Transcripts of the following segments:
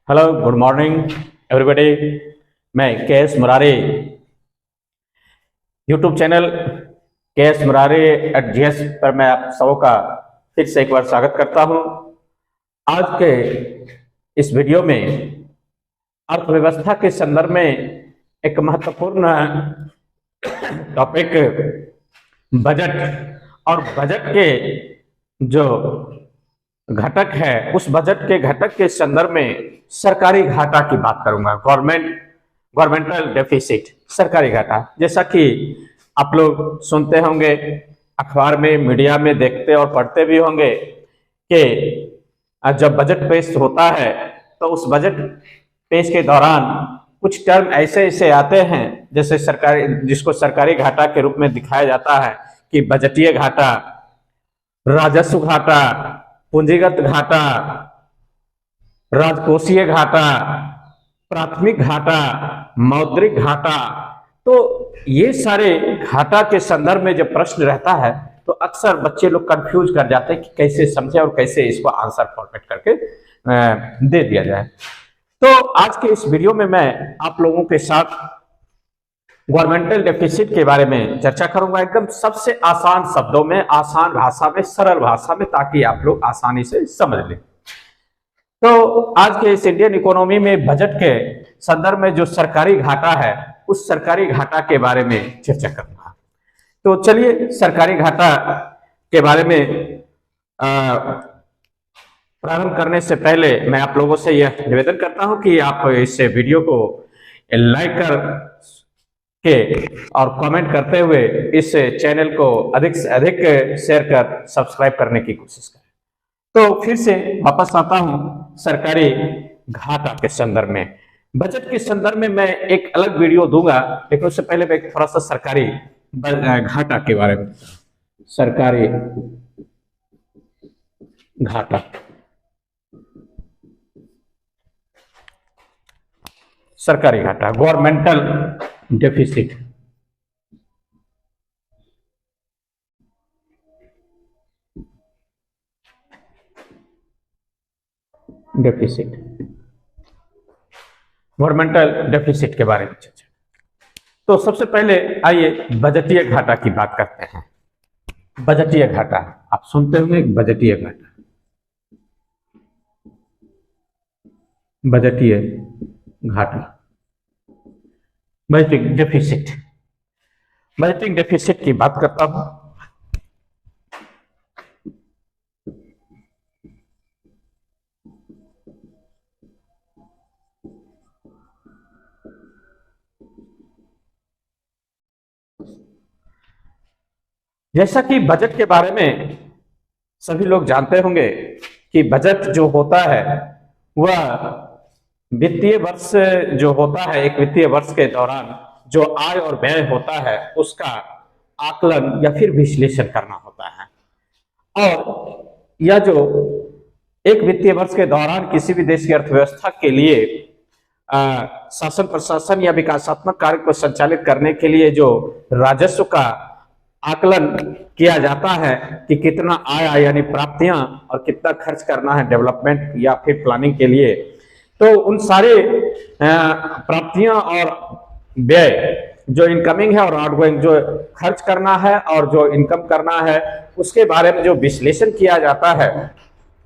Hello good morning everybody. मैं K S. Murari YouTube channel K S. Murari @GS पर मैं आप सबों का फिर से एक बार स्वागत करता हूं। आज के इस वीडियो में अर्थव्यवस्था के संदर्भ में एक महत्वपूर्ण टॉपिक बजट और बजट के जो घटक है उस बजट के घटक के संदर्भ में सरकारी घाटा की बात करूंगा। गवर्नमेंटल डेफिसिट, सरकारी घाटा। जैसा कि आप लोग सुनते होंगे, अखबार में, मीडिया में देखते और पढ़ते भी होंगे कि जब बजट पेश होता है तो उस बजट पेश के दौरान कुछ टर्म ऐसे ऐसे आते हैं जैसे जिसको सरकारी घाटा के रूप में दिखाया जाता है कि बजटीय घाटा, राजस्व घाटा, पूंजीगत घाटा, राजकोषीय घाटा, प्राथमिक घाटा, मौद्रिक घाटा। तो ये सारे घाटा के संदर्भ में जब प्रश्न रहता है तो अक्सर बच्चे लोग कंफ्यूज कर जाते हैं कि कैसे समझे और कैसे इसको आंसर फॉर्मेट करके दे दिया जाए। तो आज के इस वीडियो में मैं आप लोगों के साथ गवर्नमेंटल डेफिसिट के बारे में चर्चा करूंगा, एकदम सबसे आसान शब्दों में, आसान भाषा में, सरल भाषा में, ताकि आप लोग आसानी से समझ लें। तो आज के इस इंडियन इकोनॉमी में बजट के संदर्भ में जो सरकारी घाटा है उस सरकारी घाटा के बारे में चर्चा करूंगा। तो चलिए, सरकारी घाटा के बारे में प्रारंभ करने से पहले मैं आप लोगों से यह निवेदन करता हूं कि आप इस वीडियो को लाइक कर के और कमेंट करते हुए इस चैनल को अधिक से अधिक शेयर कर सब्सक्राइब करने की कोशिश करें। तो फिर से वापस आता हूं सरकारी घाटा के संदर्भ में। बजट के संदर्भ में मैं एक अलग वीडियो दूंगा, लेकिन उससे पहले मैं थोड़ा सा सरकारी घाटा के बारे में। सरकारी घाटा, सरकारी घाटा, गवर्नमेंटल डेफिसिट। गवर्नमेंटल डेफिसिट के बारे में चर्चा। तो सबसे पहले आइए बजटीय घाटा की बात करते हैं। बजटीय घाटा आप सुनते होंगे, बजटीय घाटा, बजटीय घाटा, बजटिंग डेफिसिट। बजटिंग डेफिसिट की बात करता हूं। जैसा कि बजट के बारे में सभी लोग जानते होंगे कि बजट जो होता है वह वित्तीय वर्ष जो होता है, एक वित्तीय वर्ष के दौरान जो आय और व्यय होता है उसका आकलन या फिर विश्लेषण करना होता है। और यह जो एक वित्तीय वर्ष के दौरान किसी भी देश की अर्थव्यवस्था के लिए शासन प्रशासन या विकासात्मक कार्य को संचालित करने के लिए जो राजस्व का आकलन किया जाता है कि कितना आय यानी प्राप्तियां और कितना खर्च करना है डेवलपमेंट या फिर प्लानिंग के लिए। तो उन सारे प्राप्तियां और व्यय, जो इनकमिंग है और आउटगोइंग, जो खर्च करना है और जो इनकम करना है, उसके बारे में जो विश्लेषण किया जाता है,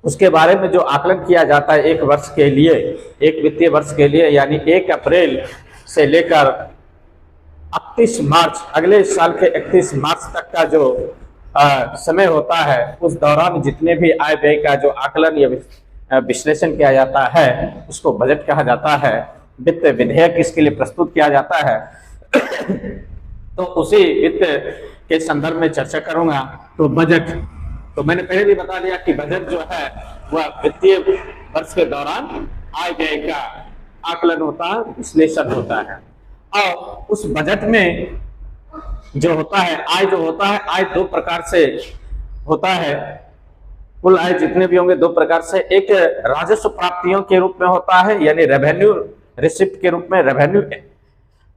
उसके बारे में जो आकलन किया जाता है एक वर्ष के लिए, एक वित्तीय वर्ष के लिए, यानी 1 अप्रैल से लेकर 31 मार्च, अगले साल के 31 मार्च तक का जो समय होता है, उस दौरान जितने भी आय व्यय का जो आकलन या विश्लेषण किया जाता है उसको बजट कहा जाता है। वित्त विधेयक इसके लिए प्रस्तुत किया जाता है। तो उसी वित्त के संदर्भ में चर्चा करूंगा। तो बजट, तो मैंने पहले भी बता दिया कि बजट जो है वह वित्तीय वर्ष के दौरान आय व्यय का आकलन होता है, विश्लेषण होता है। और उस बजट में जो होता है, आय जो होता है, आय 2 प्रकार से होता है। कुल आय जितने भी होंगे 2 प्रकार से, एक राजस्व प्राप्तियों के रूप में होता है यानी रेवेन्यू रिसिप्ट के रूप में, रेवेन्यू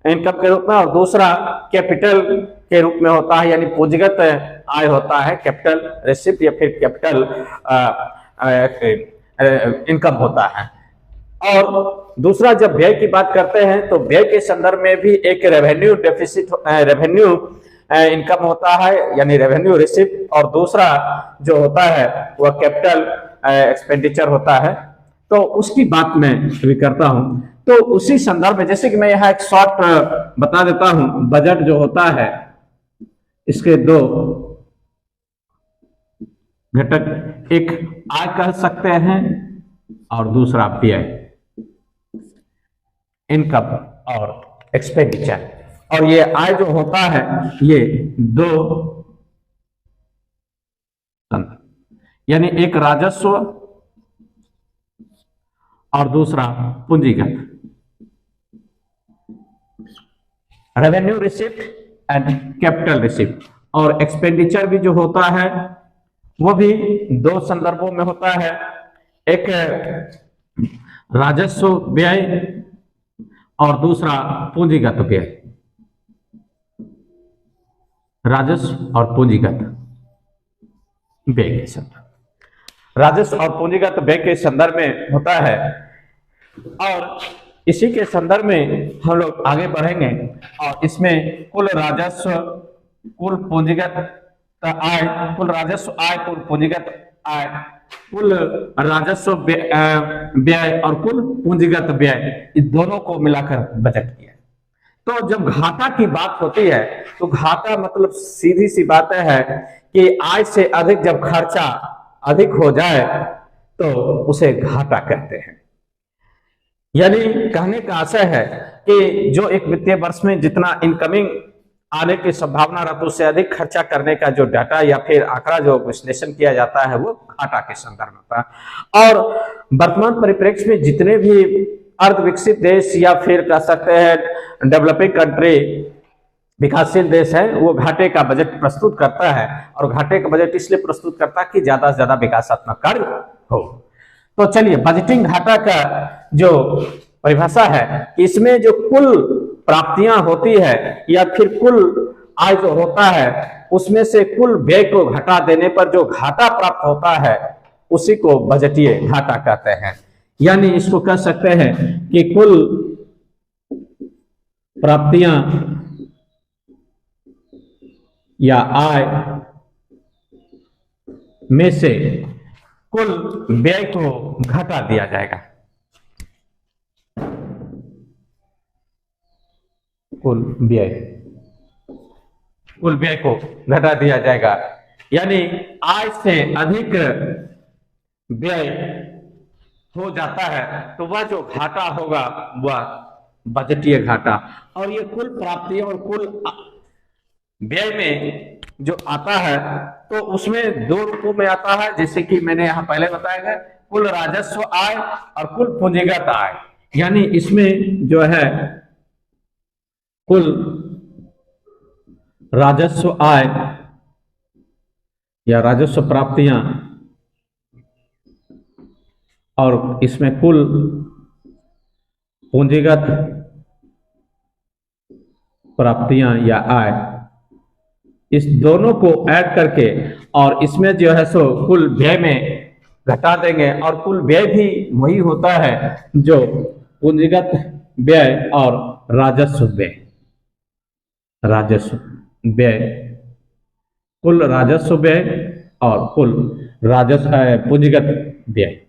इनकम के रूप में, और दूसरा कैपिटल के रूप में होता है यानी पूंजीगत आय होता है, कैपिटल रिसिप्ट या फिर कैपिटल इनकम होता है। और दूसरा, जब व्यय की बात करते हैं तो व्यय के संदर्भ में भी एक रेवेन्यू डेफिसिट, रेवेन्यू इनकम होता है यानी रेवेन्यू रिसिप्ट, और दूसरा जो होता है वह कैपिटल एक्सपेंडिचर होता है। तो उसकी बात मैं भी करता हूं। तो उसी संदर्भ में जैसे कि मैं यहाँ एक शॉर्ट बता देता हूं, बजट जो होता है इसके दो घटक, एक आय कह सकते हैं और दूसरा व्यय, इनकम और एक्सपेंडिचर। और ये आय जो होता है ये दो, यानी एक राजस्व और दूसरा पूंजीगत, revenue receipt and capital receipt. और एक्सपेंडिचर भी जो होता है वो भी दो संदर्भों में होता है, एक राजस्व व्यय और दूसरा पूंजीगत व्यय। राजस्व और पूंजीगत व्यय के संदर्भ, राजस्व और पूंजीगत व्यय के संदर्भ में होता है। और इसी के संदर्भ में हम लोग आगे बढ़ेंगे और इसमें कुल राजस्व, कुल पूंजीगत आय, कुल राजस्व आय, कुल पूंजीगत आय, कुल राजस्व व्यय और कुल पूंजीगत व्यय, इस दोनों को मिलाकर बजट किया। तो जब घाटा की बात होती है तो घाटा मतलब सीधी सी बात है कि आय से अधिक जब खर्चा अधिक हो जाए तो उसे घाटा कहते हैं। यानी कहने का आशय है कि जो एक वित्तीय वर्ष में जितना इनकमिंग आने की संभावना रहती है उससे अधिक खर्चा करने का जो डाटा या फिर आंकड़ा जो विश्लेषण किया जाता है वो घाटा के संदर्भ में होता है। और वर्तमान परिप्रेक्ष्य में जितने भी अर्ध विकसित देश या फिर कह सकते हैं डेवलपिंग कंट्री, विकासशील देश है, वो घाटे का बजट प्रस्तुत करता है। और घाटे का बजट इसलिए प्रस्तुत करता है कि ज्यादा से ज्यादा विकासात्मक कार्य हो। तो चलिए, बजटिंग घाटा का जो परिभाषा है, इसमें जो कुल प्राप्तियां होती है या फिर कुल आय जो होता है उसमें से कुल व्यय को घटा देने पर जो घाटा प्राप्त होता है उसी को बजटीय घाटा कहते हैं। यानी इसको कह सकते हैं कि कुल प्राप्तियां या आय में से कुल व्यय को घटा दिया जाएगा। कुल व्यय को घटा दिया जाएगा। यानी आय से अधिक व्यय हो जाता है तो वह जो घाटा होगा वह बजटीय घाटा। और ये कुल प्राप्तियों और कुल व्यय में जो आता है तो उसमें दो रूपों में आता है, जैसे कि मैंने यहां पहले बताया है, कुल राजस्व आय और कुल पूंजीगत आय। यानी इसमें जो है कुल राजस्व आय या राजस्व प्राप्तियां और इसमें कुल पूंजीगत प्राप्तियां या आय, इस दोनों को ऐड करके और इसमें जो है सो कुल व्यय में घटा देंगे। और कुल व्यय भी वही होता है जो पूंजीगत व्यय और राजस्व व्यय, कुल राजस्व व्यय और कुल राजस्व पूंजीगत व्यय।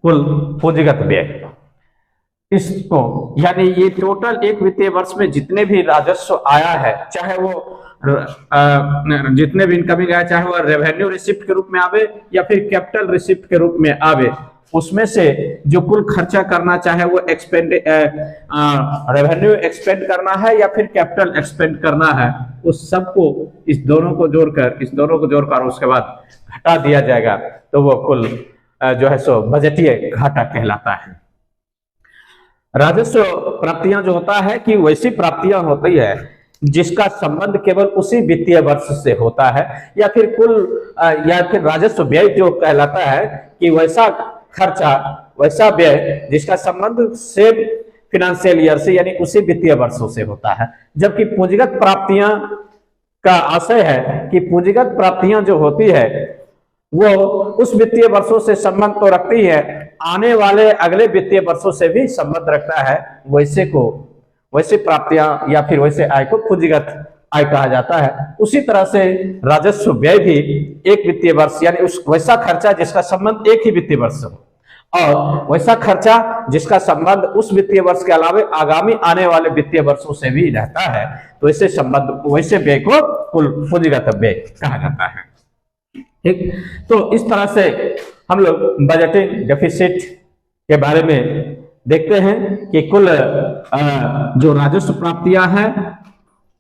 कुल पूंजीगत व्यय, इसको यानी ये टोटल एक वित्तीय वर्ष में जितने भी राजस्व आया है, चाहे वो जितने भी इनकमिंग आया, चाहे वो रेवेन्यू रिसिप्ट के रूप में आवे या फिर कैपिटल रिसिप्ट के रूप में आवे, उसमें से जो कुल खर्चा करना, चाहे वो रेवेन्यू एक्सपेंड करना है या फिर कैपिटल एक्सपेंड करना है, उस सबको इस दोनों को जोड़कर उसके बाद घटा दिया जाएगा तो वो कुल जो है सो बजटीय घाटा कहलाता है। राजस्व प्राप्तियां जो होता है कि वैसी प्राप्तियां होती है जिसका संबंध केवल उसी वित्तीय वर्ष से होता है, या फिर राजस्व व्यय जो कहलाता है कि वैसा खर्चा, वैसा व्यय जिसका संबंध सेम फिनेंशियल ईयर से यानी उसी वित्तीय वर्षों से होता है। जबकि पूंजीगत प्राप्तियां का आशय है कि पूंजीगत प्राप्तियां जो होती है वो उस वित्तीय वर्षों से संबंध तो रखती है, आने वाले अगले वित्तीय वर्षों से भी संबंध रखता है। वैसे प्राप्तियां या फिर वैसे आय को पूंजीगत आय कहा जाता है। उसी तरह से राजस्व व्यय भी एक वित्तीय वर्ष यानी उस वैसा खर्चा जिसका संबंध एक ही वित्तीय वर्ष हो, और वैसा खर्चा जिसका संबंध उस वित्तीय वर्ष के अलावा आगामी आने वाले वित्तीय वर्षों से भी रहता है, तो वैसे व्यय को कुल पूंजीगत व्यय कहा जाता है। ठीक, तो इस तरह से हम लोग बजटिंग डेफिसिट के बारे में देखते हैं कि कुल जो राजस्व प्राप्तियां हैं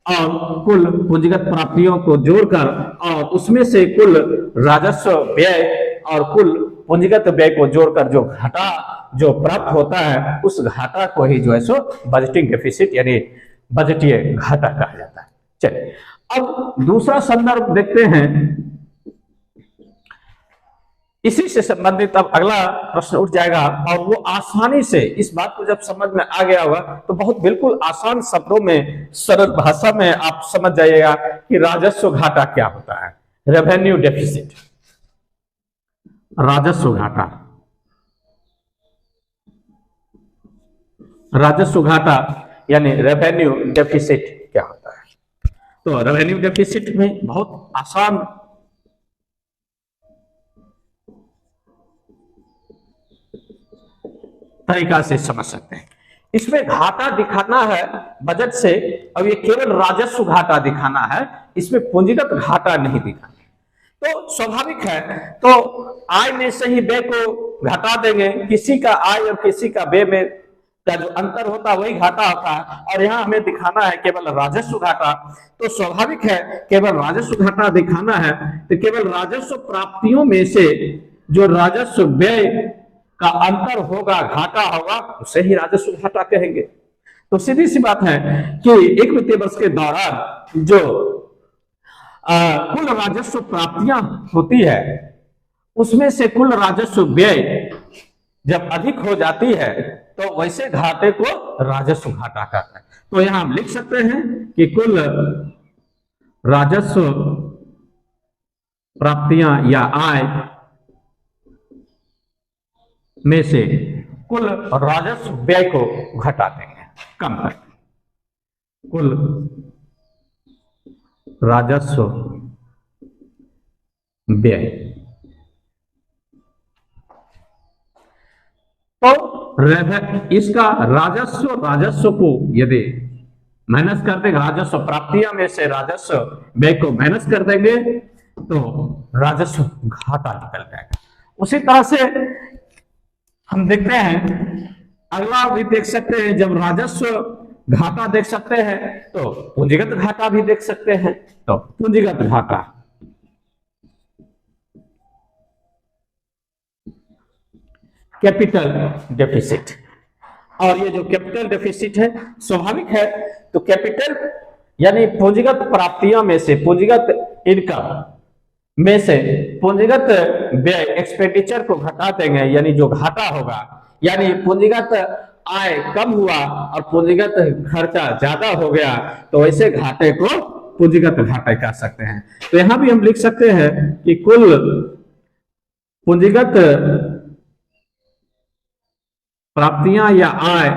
और कुल पूंजीगत प्राप्तियों को जोड़कर और उसमें से कुल राजस्व व्यय और कुल पूंजीगत व्यय को जोड़कर जो घाटा जो प्राप्त होता है, उस घाटा को ही जो है सो बजटिंग डेफिसिट यानी बजटीय घाटा कहा जाता है। चलिए अब दूसरा संदर्भ देखते हैं। इसी से संबंधित अब अगला प्रश्न उठ जाएगा और वो आसानी से इस बात को जब समझ में आ गया होगा तो बहुत बिल्कुल आसान शब्दों में सरल भाषा में आप समझ जाइएगा कि राजस्व घाटा क्या होता है। रेवेन्यू डेफिसिट, राजस्व घाटा, राजस्व घाटा यानी रेवेन्यू डेफिसिट क्या होता है। तो रेवेन्यू डेफिसिट में बहुत आसान तरीका से समझ सकते हैं। इसमें घाटा दिखाना है बजट से, अब ये केवल राजस्व घाटा दिखाना है, इसमें पूंजीगत घाटा नहीं दिखाना। तो स्वाभाविक है, तो आय में से ही व्यय को घटा देंगे, किसी का आय और किसी का व्यय में का जो अंतर होता है वही घाटा होता है, और यहाँ हमें दिखाना है केवल राजस्व घाटा। तो स्वाभाविक है केवल राजस्व घाटा दिखाना है, तो केवल राजस्व प्राप्तियों में से जो राजस्व व्यय का अंतर होगा, घाटा होगा, उसे ही राजस्व घाटा कहेंगे। तो सीधी सी बात है कि एक वित्तीय वर्ष के दौरान जो कुल राजस्व प्राप्तियां होती है उसमें से कुल राजस्व व्यय जब अधिक हो जाती है तो वैसे घाटे को राजस्व घाटा कहते हैं। तो यहां हम लिख सकते हैं कि कुल राजस्व प्राप्तियां या आय में से कुल राजस्व व्यय को घटा देंगे, कम कर कुल राजस्व व्यय। तो इसका राजस्व को यदि माइनस कर देंगे, राजस्व प्राप्तियां में से राजस्व व्यय को माइनस कर देंगे तो राजस्व घाटा निकल जाएगा। उसी तरह से हम देखते हैं, अगला भी देख सकते हैं, जब राजस्व घाटा देख सकते हैं तो पूंजीगत घाटा भी देख सकते हैं। तो पूंजीगत घाटा, कैपिटल डेफिसिट, और ये जो कैपिटल डेफिसिट है स्वाभाविक है, तो कैपिटल यानी पूंजीगत प्राप्तियों में से, पूंजीगत इनकम में से पूंजीगत व्यय एक्सपेंडिचर को घटा देंगे, यानी जो घाटा होगा, यानी पूंजीगत आय कम हुआ और पूंजीगत खर्चा ज्यादा हो गया, तो ऐसे घाटे को पूंजीगत घाटा कह सकते हैं। तो यहां भी हम लिख सकते हैं कि कुल पूंजीगत प्राप्तियां या आय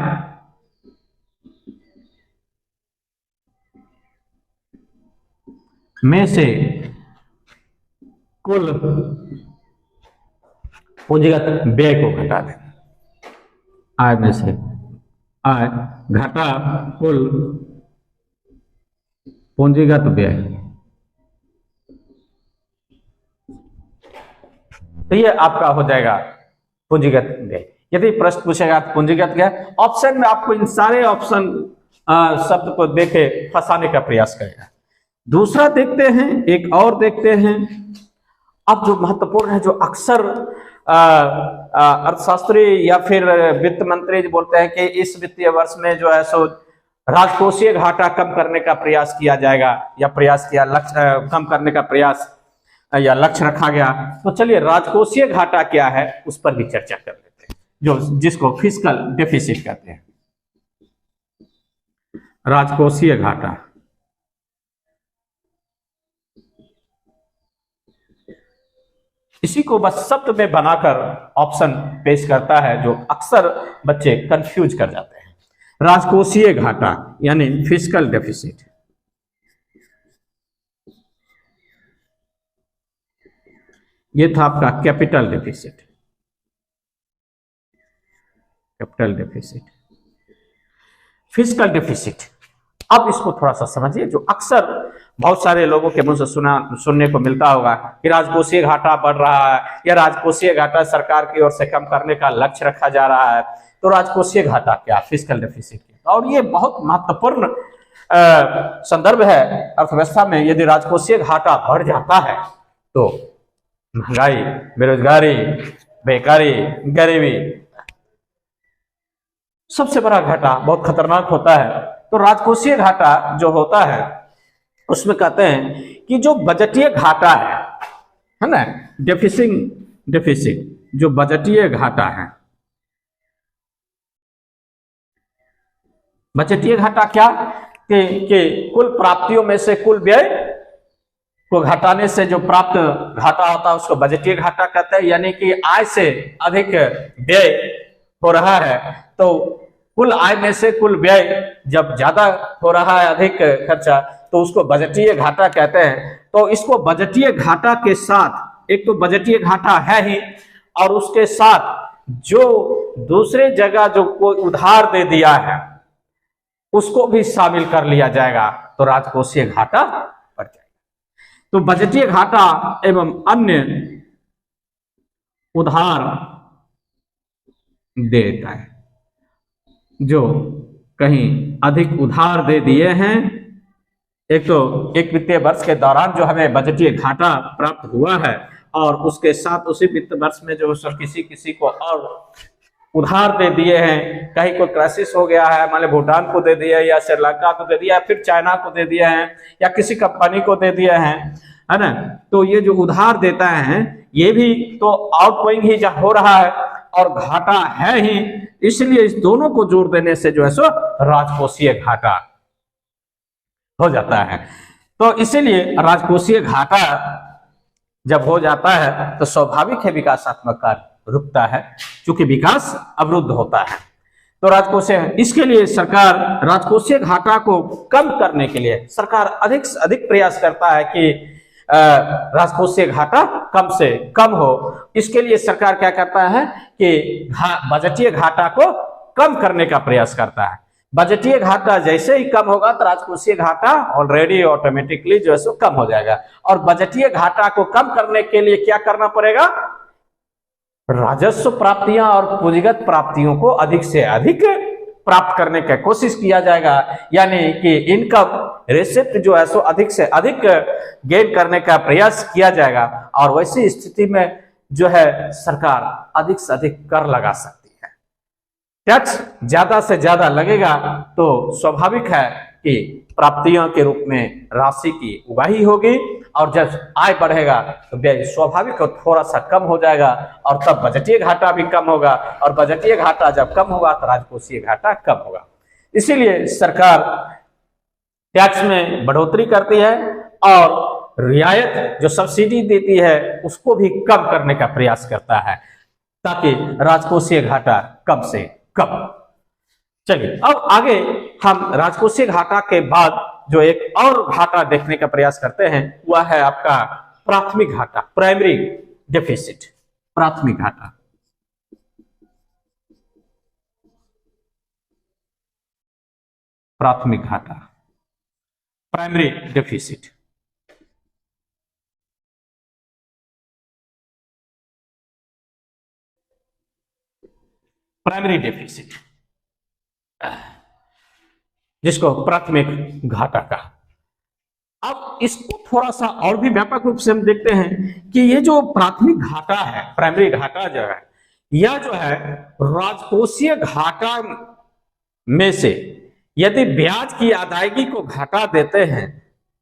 में से कुल पूंजीगत व्यय को घटा दें। आय में से आय घटा कुल पूंजीगत व्यय। तो ये आपका हो जाएगा पूंजीगत व्यय। यदि प्रश्न पूछेगा पूंजीगत क्या, ऑप्शन में आपको इन सारे ऑप्शन शब्द को देके फंसाने का प्रयास करेगा। दूसरा देखते हैं, एक और देखते हैं। अब जो महत्वपूर्ण है, जो अक्सर अर्थशास्त्री या फिर वित्त मंत्री बोलते हैं कि इस वित्तीय वर्ष में जो है सो राजकोषीय घाटा कम करने का प्रयास किया जाएगा, या प्रयास किया, लक्ष्य कम करने का प्रयास या लक्ष्य रखा गया। तो चलिए राजकोषीय घाटा क्या है उस पर भी चर्चा कर लेते हैं, जो जिसको फिस्कल डेफिसिट कहते हैं। राजकोषीय घाटा, इसी को बस शब्द में बनाकर ऑप्शन पेश करता है, जो अक्सर बच्चे कंफ्यूज कर जाते हैं। राजकोषीय घाटा यानी फिस्कल डेफिसिट। ये था आपका capital deficit. Capital deficit, fiscal deficit. अब इसको थोड़ा सा समझिए, जो अक्सर बहुत सारे लोगों के मुंह से सुनने को मिलता होगा कि राजकोषीय घाटा बढ़ रहा है या राजकोषीय घाटा सरकार की ओर से कम करने का लक्ष्य रखा जा रहा है। तो राजकोषीय घाटा क्या, फिस्कल डेफिसिट क्या? और ये बहुत महत्वपूर्ण संदर्भ है अर्थव्यवस्था में। यदि राजकोषीय घाटा बढ़ जाता है तो महंगाई, बेरोजगारी, बेकारी, गरीबी, सबसे बड़ा घाटा बहुत खतरनाक होता है। तो राजकोषीय घाटा जो होता है उसमें कहते हैं कि जो बजटीय घाटा है ना, डेफिसिट जो बजटीय घाटा है। बजटीय घाटा क्या कि कुल प्राप्तियों में से कुल व्यय को घटाने से जो प्राप्त घाटा होता है उसको बजटीय घाटा कहते हैं। यानी कि आय से अधिक व्यय हो रहा है तो कुल आय में से कुल व्यय जब ज्यादा हो रहा है, अधिक खर्चा, तो उसको बजटीय घाटा कहते हैं। तो इसको बजटीय घाटा के साथ, एक तो बजटीय घाटा है ही, और उसके साथ जो दूसरे जगह जो कोई उधार दे दिया है उसको भी शामिल कर लिया जाएगा, तो राजकोषीय घाटा बढ़ जाएगा। तो बजटीय घाटा एवं अन्य उधार देता है, जो कहीं अधिक उधार दे दिए हैं। एक तो एक वित्तीय वर्ष के दौरान जो हमें बजटीय घाटा प्राप्त हुआ है, और उसके साथ उसी वित्त वर्ष में जो किसी को और उधार दे दिए हैं, कहीं कोई क्राइसिस हो गया है, मान लो भूटान को दे दिया या श्रीलंका को दे दिया, फिर चाइना को दे दिया है, या किसी कंपनी को दे दिया है ना। तो ये जो उधार देता है ये भी तो आउटगोइंग ही हो रहा है और घाटा है ही, इसलिए इस दोनों को जोड़ देने से जो है सो राजकोषीय घाटा हो जाता है। तो इसीलिए राजकोषीय घाटा जब हो जाता है तो स्वाभाविक है विकासात्मक कार्य रुकता है, क्योंकि विकास अवरुद्ध होता है। तो राजकोषीय, इसके लिए सरकार राजकोषीय घाटा को कम करने के लिए सरकार अधिक से अधिक प्रयास करता है कि राजकोषीय घाटा कम से कम हो। इसके लिए सरकार क्या करता है कि बजटीय घाटा को कम करने का प्रयास करता है। बजटीय घाटा जैसे ही कम होगा तो राजकोषीय घाटा ऑलरेडी ऑटोमेटिकली जो है सो कम हो जाएगा। और बजटीय घाटा को कम करने के लिए क्या करना पड़ेगा, राजस्व प्राप्तियां और पूंजीगत प्राप्तियों को अधिक से अधिक प्राप्त करने का कोशिश किया जाएगा। यानी कि इनकम रिसिप्ट जो है सो अधिक से अधिक गेन करने का प्रयास किया जाएगा, और वैसी स्थिति में जो है सरकार अधिक से अधिक कर लगा सकती है। टैक्स ज्यादा से ज्यादा लगेगा तो स्वाभाविक है कि प्राप्तियों के रूप में राशि की उगाही होगी, और जब आय बढ़ेगा तो व्यय स्वाभाविक और थोड़ा सा कम हो जाएगा, और तब बजटीय घाटा भी कम होगा, और बजटीय घाटा जब कम होगा तो राजकोषीय घाटा कम होगा। इसीलिए सरकार टैक्स में बढ़ोतरी करती है और रियायत जो सब्सिडी देती है उसको भी कम करने का प्रयास करता है, ताकि राजकोषीय घाटा कम से कम। चलिए अब आगे हम राजकोषीय घाटा के बाद जो एक और घाटा देखने का प्रयास करते हैं, वह है आपका प्राथमिक घाटा, प्राइमरी डेफिसिट। प्राथमिक घाटा, प्राथमिक घाटा, प्राइमरी डेफिसिट। प्राइमरी डेफिसिट जिसको प्राथमिक घाटा का। अब इसको थोड़ा सा और भी व्यापक रूप से हम देखते हैं कि ये जो प्राथमिक घाटा है, प्राइमरी घाटा जो है, यह जो है राजकोषीय घाटा में से यदि ब्याज की अदायगी को घटा देते हैं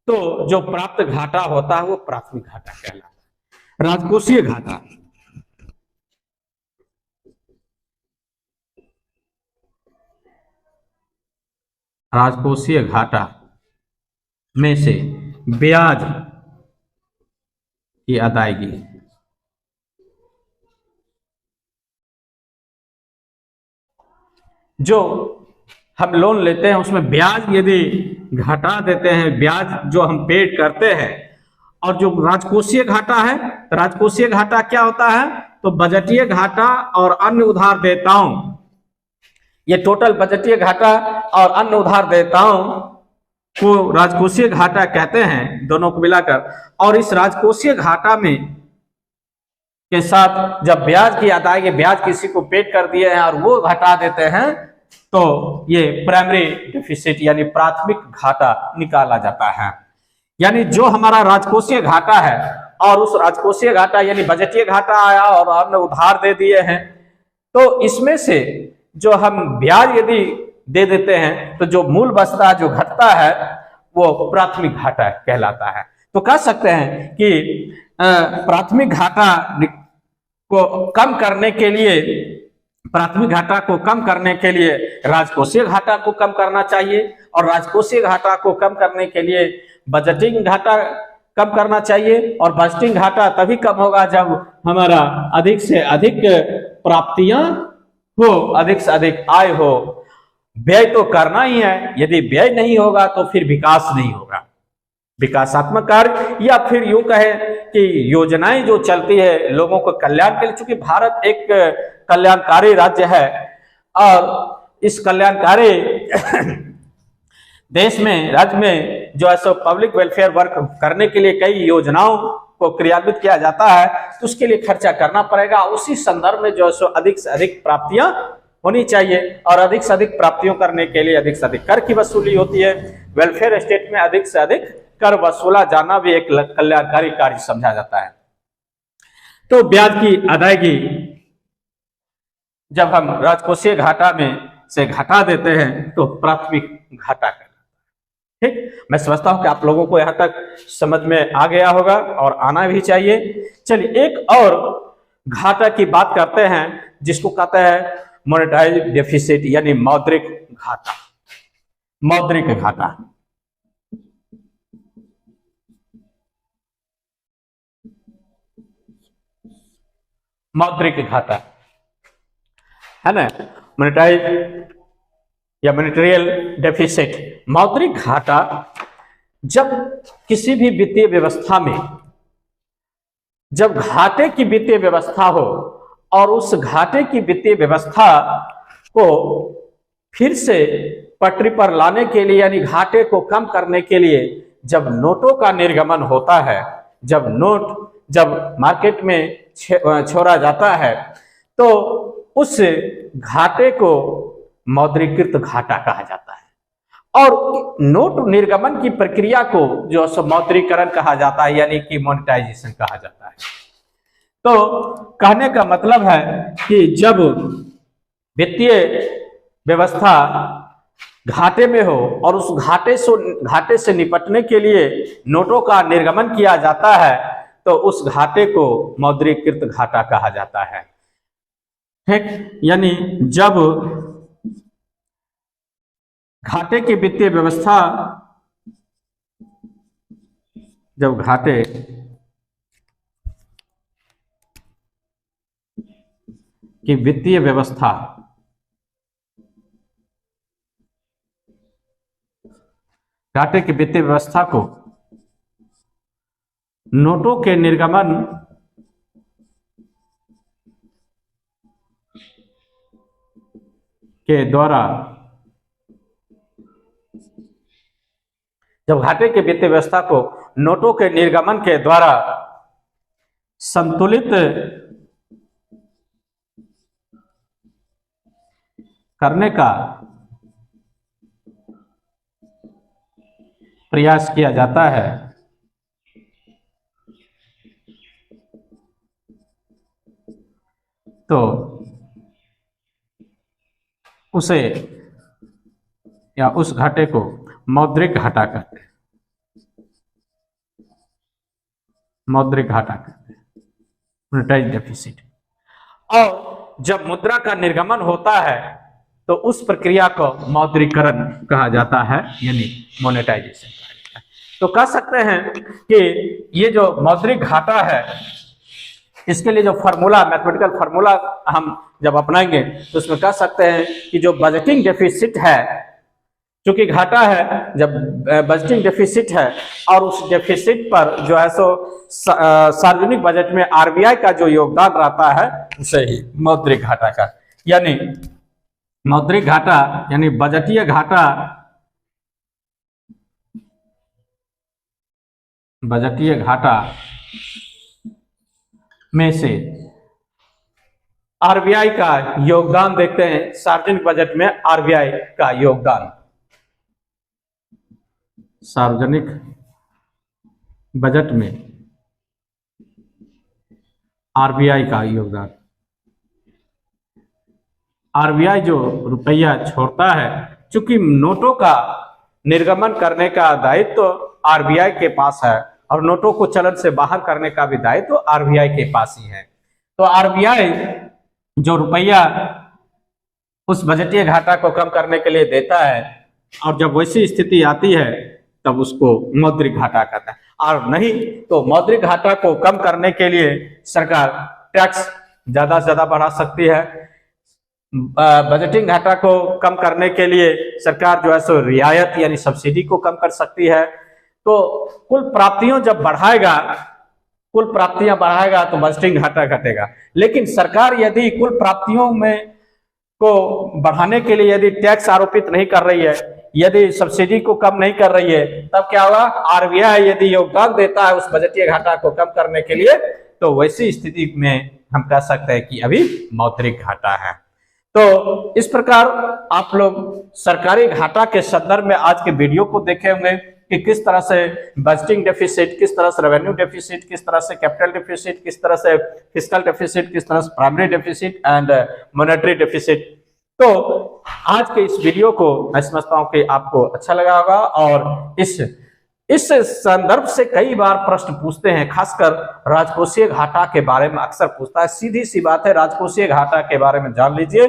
तो जो प्राप्त घाटा होता है वो प्राथमिक घाटा कहलाता है। राजकोषीय घाटा, राजकोषीय घाटा में से ब्याज की अदायगी जो हम लोन लेते हैं उसमें ब्याज यदि घटा देते हैं, ब्याज जो हम पेड करते हैं, और जो राजकोषीय घाटा है, राजकोषीय घाटा क्या होता है, तो बजटीय घाटा और अन्य उधारदेताओं, ये टोटल बजटीय घाटा और अन्य उधारदेताओं को राजकोषीय घाटा कहते हैं, दोनों को मिलाकर। और इस राजकोषीय घाटा में के साथ जब ब्याज की अदायगी, ब्याज किसी को पेड कर दिए हैं और वो घटा देते हैं, तो ये प्राइमरी डेफिसिट यानी प्राथमिक घाटा निकाला जाता है। यानी जो हमारा राजकोषीय घाटा है और उस राजकोषीय घाटा यानी बजटीय घाटा आया और हमने उधार दे दिए हैं, तो इसमें से जो हम ब्याज यदि दे देते हैं तो जो मूल बचता, जो घटता है, वो प्राथमिक घाटा कहलाता है। तो कह सकते हैं कि प्राथमिक घाटा को कम करने के लिए, प्राथमिक घाटा को कम करने के लिए राजकोषीय घाटा को कम करना चाहिए, और राजकोषीय घाटा को कम करने के लिए बजटिंग घाटा कम करना चाहिए। और बजटिंग घाटा तभी कम होगा जब हमारा अधिक से अधिक प्राप्तियां हो, अधिक से अधिक आय हो। व्यय तो करना ही है, यदि व्यय नहीं होगा तो फिर विकास नहीं होगा। विकासात्मक कार्य या फिर यूं कहे कि योजनाएं जो चलती है लोगों को कल्याण के लिए, चूंकि भारत एक कल्याणकारी राज्य है और इस कल्याणकारी देश में, राज्य में जो है सो पब्लिक वेलफेयर वर्क करने के लिए कई योजनाओं को क्रियान्वित किया जाता है, तो उसके लिए खर्चा करना पड़ेगा। उसी संदर्भ में जो है सो अधिक से अधिक प्राप्तियां होनी चाहिए, और अधिक से अधिक प्राप्तियों करने के लिए अधिक से अधिक कर की वसूली होती है। वेलफेयर स्टेट में अधिक से अधिक कर वसूला जाना भी एक कल्याणकारी कार्य समझा जाता है। तो ब्याज की अदायगी जब हम राजकोषीय घाटा में से घटा देते हैं तो प्राथमिक घाटा कहलाता है। ठीक, मैं समझता हूं कि आप लोगों को यहां तक समझ में आ गया होगा और आना भी चाहिए। चलिए एक और घाटा की बात करते हैं जिसको कहते हैं मॉनेटाइज डेफिसिट यानी मौद्रिक घाटा। मौद्रिक घाटा, मौद्रिक घाटा है ना, मॉनेटाइज या मॉनेटरियल डेफिसिट। मौद्रिक घाटा जब किसी भी वित्तीय व्यवस्था में, जब घाटे की वित्तीय व्यवस्था हो और उस घाटे की वित्तीय व्यवस्था को फिर से पटरी पर लाने के लिए यानी घाटे को कम करने के लिए जब नोटों का निर्गमन होता है, जब नोट जब मार्केट में छोड़ा जाता है, तो उस घाटे को मौद्रीकृत घाटा कहा जाता है। और नोट निर्गमन की प्रक्रिया को जो मौद्रीकरण कहा जाता है यानी कि मोनेटाइजेशन कहा जाता है। तो कहने का मतलब है कि जब वित्तीय व्यवस्था घाटे में हो और उस घाटे से निपटने के लिए नोटों का निर्गमन किया जाता है, तो उस घाटे को मौद्रीकृत घाटा कहा जाता है। ठीक, यानी जब घाटे की वित्तीय व्यवस्था, जब घाटे की वित्तीय व्यवस्था घाटे की वित्तीय व्यवस्था को नोटों के निर्गमन के द्वारा, जब घाटे की वित्तीय व्यवस्था को नोटों के निर्गमन के द्वारा संतुलित करने का प्रयास किया जाता है, तो उसे या उस घाटे को मौद्रिक घाटा कहते हैं। मौद्रिक घाटा कहते हैं, मॉनेटाइज डेफिसिट। और जब मुद्रा का निर्गमन होता है तो उस प्रक्रिया को मौद्रीकरण कहा जाता है यानी मोनेटाइजेशन कहा जाता है। तो कह सकते हैं कि ये जो मौद्रिक घाटा है इसके लिए जो फार्मूला, मैथमेटिकल फार्मूला हम जब अपनाएंगे तो उसमें कह सकते हैं कि जो बजटिंग डेफिसिट है, चूंकि घाटा है, जब बजटिंग डेफिसिट है और उस डेफिसिट पर जो है सो सार्वजनिक बजट में आरबीआई का जो योगदान रहता है उसे ही मौद्रिक घाटा का, यानी मौद्रिक घाटा यानी बजटीय घाटा, बजटीय घाटा में से आरबीआई का योगदान देखते हैं। सार्वजनिक बजट में आरबीआई का योगदान, सार्वजनिक बजट में आरबीआई का योगदान। आरबीआई जो रुपया छोड़ता है, चूंकि नोटों का निर्गमन करने का दायित्व तो आरबीआई के पास है और नोटों को चलन से बाहर करने का भी दायित्व तो आरबीआई के पास ही है। तो आरबीआई जो रुपया उस बजटीय घाटा को कम करने के लिए देता है और जब वैसी स्थिति आती है तब उसको मौद्रिक घाटा कहता है। और नहीं तो मौद्रिक घाटा को कम करने के लिए सरकार टैक्स ज्यादा से ज्यादा बढ़ा सकती है। बजटिंग घाटा को कम करने के लिए सरकार जो है सो रियायत यानी सब्सिडी को कम कर सकती है। तो कुल प्राप्तियों जब बढ़ाएगा, कुल प्राप्तियां बढ़ाएगा तो बजटिंग घाटा घटेगा। लेकिन सरकार यदि कुल प्राप्तियों में को बढ़ाने के लिए यदि टैक्स आरोपित नहीं कर रही है, यदि सब्सिडी को कम नहीं कर रही है, तब क्या होगा, आरबीआई यदि योगदान देता है उस बजटीय घाटा को कम करने के लिए, तो वैसी स्थिति में हम कह सकते हैं कि अभी मौद्रिक घाटा है। तो इस प्रकार आप लोग सरकारी घाटा के संदर्भ में आज के वीडियो को देखे होंगे कि किस तरह से बजटिंग डेफिसिट, किस तरह से रेवेन्यू डेफिसिट, किस तरह से कैपिटल डेफिसिट, किस तरह से फिस्कल डेफिसिट, किस तरह से primary deficit and monetary deficit. तो आज के इस वीडियो को मैं समझता हूं कि आपको अच्छा लगा होगा और इस संदर्भ से कई बार प्रश्न पूछते हैं, खासकर राजकोषीय घाटा के बारे में अक्सर पूछता है। सीधी सी बात है, राजकोषीय घाटा के बारे में जान लीजिए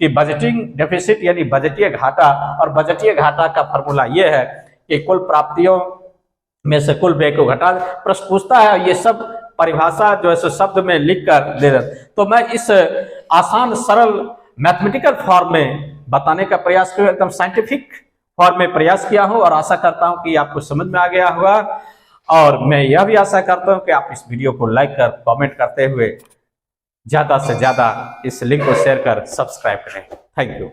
कि बजटिंग डेफिसिट यानी बजटीय घाटा, और बजटीय घाटा का फॉर्मूला यह है कि कुल प्राप्तियों में से कुल व्यय को घटा। प्रश्न पूछता है, ये सब परिभाषा जो है सो शब्द में लिख कर दे दे। तो मैं इस आसान सरल मैथमेटिकल फॉर्म में बताने का प्रयास किया, एकदम साइंटिफिक फॉर्म में प्रयास किया हूं और आशा करता हूं कि आपको समझ में आ गया होगा। और मैं यह भी आशा करता हूं कि आप इस वीडियो को लाइक कर, कमेंट करते हुए ज्यादा से ज्यादा इस लिंक को शेयर कर सब्सक्राइब करें। Thank you.